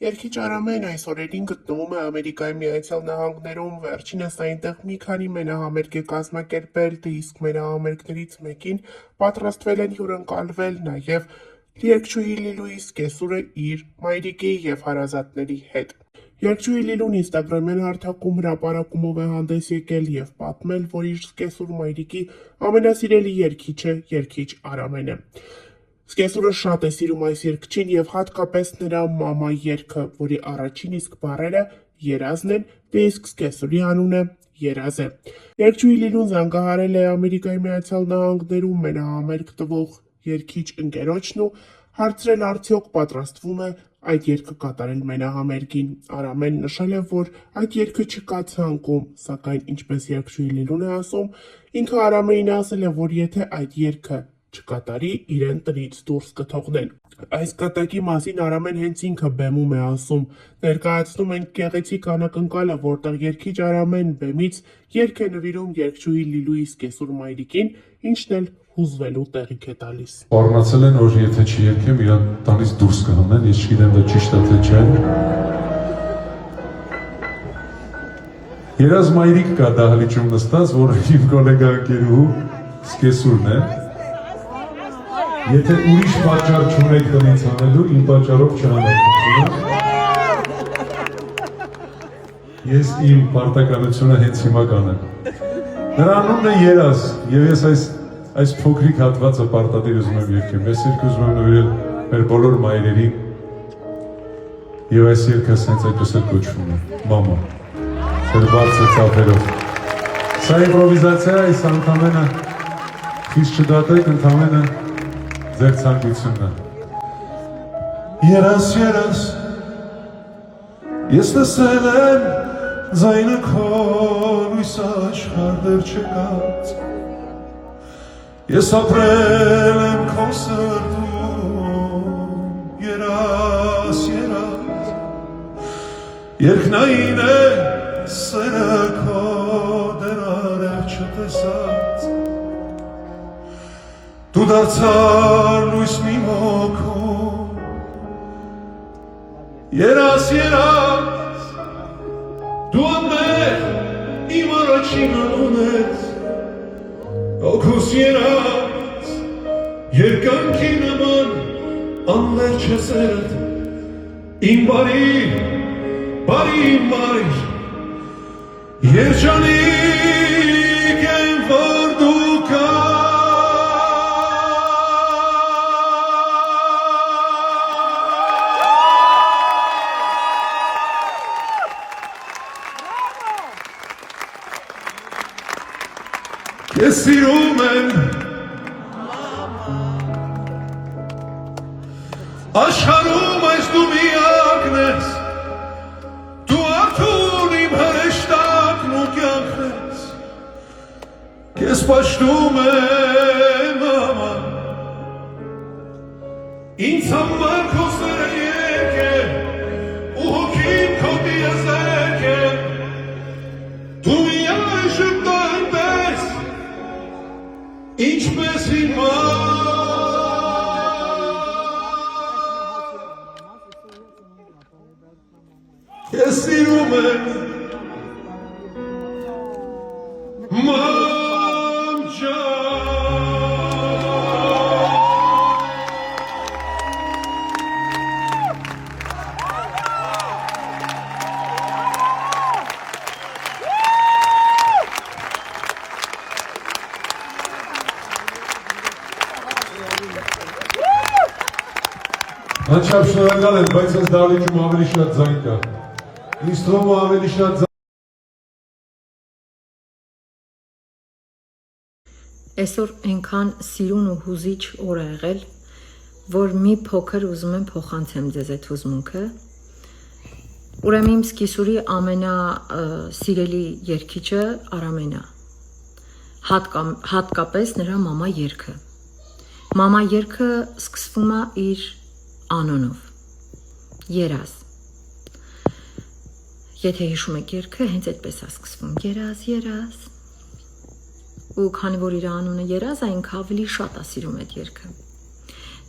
Երգիչ Արամեն այս օրերին գտնվում է Ամերիկայի Միացյալ Նահանգներում, վերջինս այնտեղ մի քանի մենահամերգ է կազմակերպել, իսկ մենահամերգներից մեկին պատրաստվել են հյուրընկալվել նաև երգչուհի Լիլուի սկեսուրը իր մայրիկի և հարազատների հետ։ Երգչուհի Լիլուն ինստագրամյան հարթակում հրապարակումով է հանդես եկել և պատմել, որ իր սկեսուր մայրիկի ամենասիրելի երգիչը երգիչ Արամենն է։ Սկեսուրը շատ է սիրում այս երգչին և հատկապես նրա մամա երգը, որի առաջին իսկ բառերը երազն են, իսկ սկեսուրի անունը Երազ է։ Երգչուհի Լիլուն զանգահարել է Ամերիկայի Միացյալ Նահանգներում մենահամերգ տվող երգիչ ընկերոջն ու հարցրել արդյոք պատրաստվում է այդ երգը կատարել մենահամերգին։ Արամենն նշել է, որ այդ երգը չկա ցանկում, սակայն ինչպես երգչուհի Լիլուն է ասում, ինքը Արամենին ասել է, որ եթե այդ երգը չկատարի, իրեն տնից դուրս կթողնեն։ Այս կատակի մասին Արամեն հենց ինքը բեմում է ասում։ Ներկայացնում ենք գեղեցիկ անակնկալը, որտեղ երգիչ Արամեն բեմից երգ է նվիրում երգչուհի Լիլուի սկեսուր մայրիկին, ինչն էլ հուզվելու տեղիք է տալիս։ Պարնացել են, որ եթե չերգեմ, իրան տանից դուրս կհանեն, ես չգիտեմ դա ճիշտ է թե չէ։ Երազ մայրիկ կա դահլիճում նստած, որը իմ գոլեգա ընկերուհու սկեսուրն է։ Եթե ուրիշ պատճառ չունեք տնից հանելու, իմ պատճառով չանեք։ Ես իմ պարտականությունը հենց հիմա կանեմ։ Նրա անունն է Երազ, և ես այս փոքրիկ հատվածը պարտադիր ուզում եմ երգեմ։ Այս երգը ուզում եմ նվիրել մեր բոլոր մայրերին, և այս երգը սենց այդպես էլ կոչվում է, մամա, ձեր բարձր ծափերով։ Սա իմպրովիզացիա է, այս ընդամենը խիստ չդատեք, ընդամենը ձեր ցանկությունն է։ Երազ, երազ, ես տեսել եմ ձայնը քո լույս աշխարհ դեռ չկաց։ Ես ապրել եմ քո սրտում, երազ, երազ, երկնային է սերը քո դեռ արև չտեսած։ Դու դարձար լույսն իմ հոգում, երազ, երազ, դու ամեն իմ առաջին անուն ես, հոգուս երազ, երկանքի նման անվերջ է սերդ, իմ բարի, իմ մայր, երջանիկ եմ, որ դու կա։ Ես սիրում եմ աշխարհում այս դու միակն ես, դու արթուն իմ հրեշտակն ու կյանքն ես, քեզ պաշտում եմ մամա, ինձ համար քո սերը երգ է, ու հոգին քո տիեզերք է, դու միայժմ այնպես ինչպես հիմա, ես սիրում եմ մամ ջան։ Անչափ շնորհակալ եմ, բայց այս դահլիճում ավելի շատ ձայն կա։ Ինձ թվում է ավելի շատ ձայն։ Այսօր այնքան սիրուն ու հուզիչ օր է եղել, որ մի փոքր ուզում եմ փոխանցեմ ձեզ այդ հուզմունքը։ Ուրեմն իմ սկիսուրի ամենասիրելի երգիչը Արամենն է, հատկապես նրա մամա երգը։ Մամա երգը սկսվում է իր անունով, Երազ։ Եթե հիշում եք երգը, հենց այդպես է սկսվում, երազ, երազ։ Ու քանի որ իր անունը Երազ է, ինքը ավելի շատ է սիրում այդ երգը։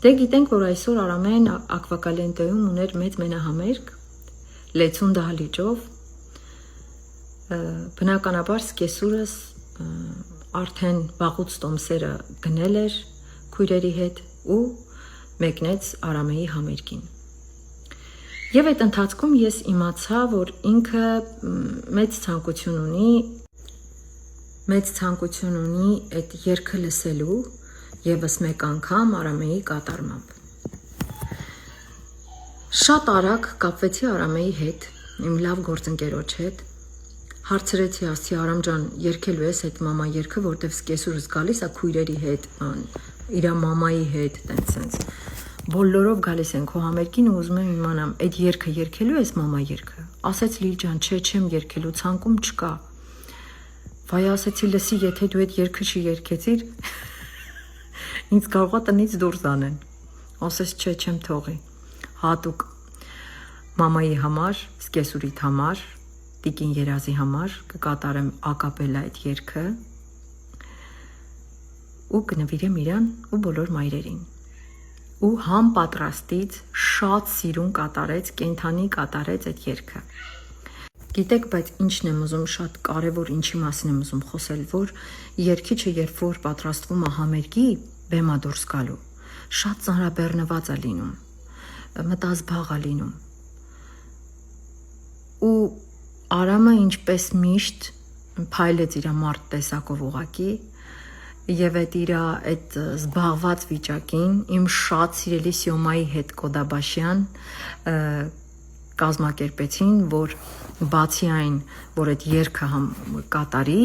Դե գիտենք, որ այսօր Արամեն Ակվակալենտոյում ուներ մեծ մենահամերգ, լեցուն դահլիճով բնականաբար սկեսուրս արդեն վաղուց տոմսերը գնել էր քույրերի հետ ու մեկնեց Արամեի համերգին։ Եվ այդ ընթացքում ես իմացա, որ ինքը մեծ ցանկություն ունի այդ երգը լսելու եւս մեկ անգամ Արամեի կատարմամբ։ Շատ արագ կապվեցի Արամեի հետ, իմ լավ գործընկերոջ հետ, հարցրեցի, ասի Արամ ջան, երգելու ես այդ մամա երգը, որտեվ սկեսուրս գալիս է քույրերի հետ, իր մամայի հետ, տենց բոլորով գալիս են քո համերգին ու ուզում եմ իմանամ, այդ երգը երգելու ես մամա երգը։ Ասեց Լիլ ջան, չէ, չեմ երգելու, ցանկում չկա։ Վայ, ասեցի, լսի, եթե դու այդ երգը չի երգեցիր, ինձ կարող է տնից դուրս անեն։ Ասեց, չէ, չեմ թողի։ Հատուկ մամայի համար, սկեսուրիդ համար, Տիկին Երազի համար կկատարեմ ակապելա այդ երգը ու կնվիրեմ իրան ու բոլոր մայրերին։ Ու համ պատրաստից շատ սիրուն կատարեց, կենթանի կատարեց այդ երգը։ Գիտեք, բայց ինչն եմ ուզում շատ կարևոր ինչի մասին եմ ուզում խոսել, որ երգիչը երբ որ պատրաստվում է համերգի բեմա դուրս գալու, շատ ծանրաբեռնված է լինում, մտազբաղ է լինում։ Ու Արամը ինչպես միշտ փայլեց իր մարդ տեսակով ուղակի եւ այդ իր այդ զբաղված վիճակին իմ շատ սիրելի Սյոմայի հետ Կոդաբաշյան կազմակերպեցին, որ բացի այն, որ այդ երգը կատարի,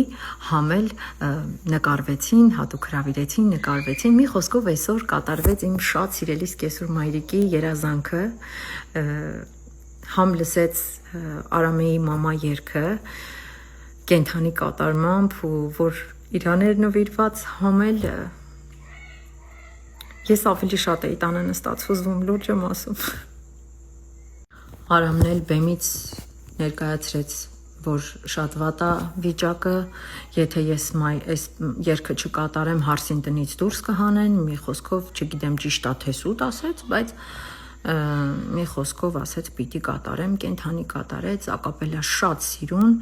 համել նկարվեցին, հատուկ հրավիրեցին, նկարվեցին, մի խոսքով այսօր կատարվեց իմ շատ սիրելի սկեսուր մայրիկի երազանքը, համ լսեց Արամեի մամա երգը կենթանի կատարմամբ ու որ իրաներ նվիրված համել ես ավելի շատ էի տանը նստած հուզվում լուրջ եմ ասում Արամն էլ բեմից ներկայացրեց որ շատ վատ է վիճակը եթե ես այս երգը չկատարեմ հարսին տնից դուրս կհանեն մի խոսքով չգիտեմ ճիշտ է թե սուտ ասեց բայց մի խոսքով ասեց պիտի կատարեմ կենթանի կատարեց ակապելա շատ սիրուն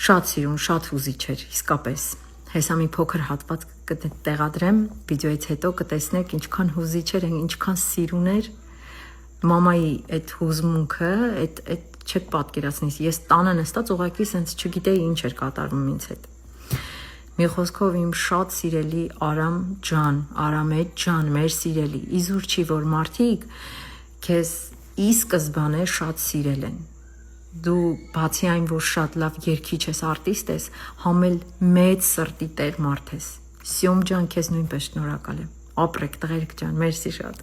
շատ հուզիչ էր իսկապես հեսա մի փոքր հատված կտեղադրեմ վիդեոից հետո կտեսնեք ինչքան հուզիչ էր ինչքան սիրուն էր մամայի այդ հուզմունքը այդ չեք պատկերացնի ես տանը նստած ուղղակի sense չգիտեի ինչ էր կատարվում ինձ հետ մի խոսքով իմ շատ սիրելի Արամ ջան Արամետ ջան մեր սիրելի իզուր չի որ մարդիկ քեզ ի սկզբանե շատ սիրել են դու բացի այն որ շատ լավ երգիչ ես արտիստ ես համել մեծ սրտի տեր մարդ ես Սյոմ ջան քեզ նույնպես շնորհակալ եմ ապրեք տղերք ջան մերսի շատ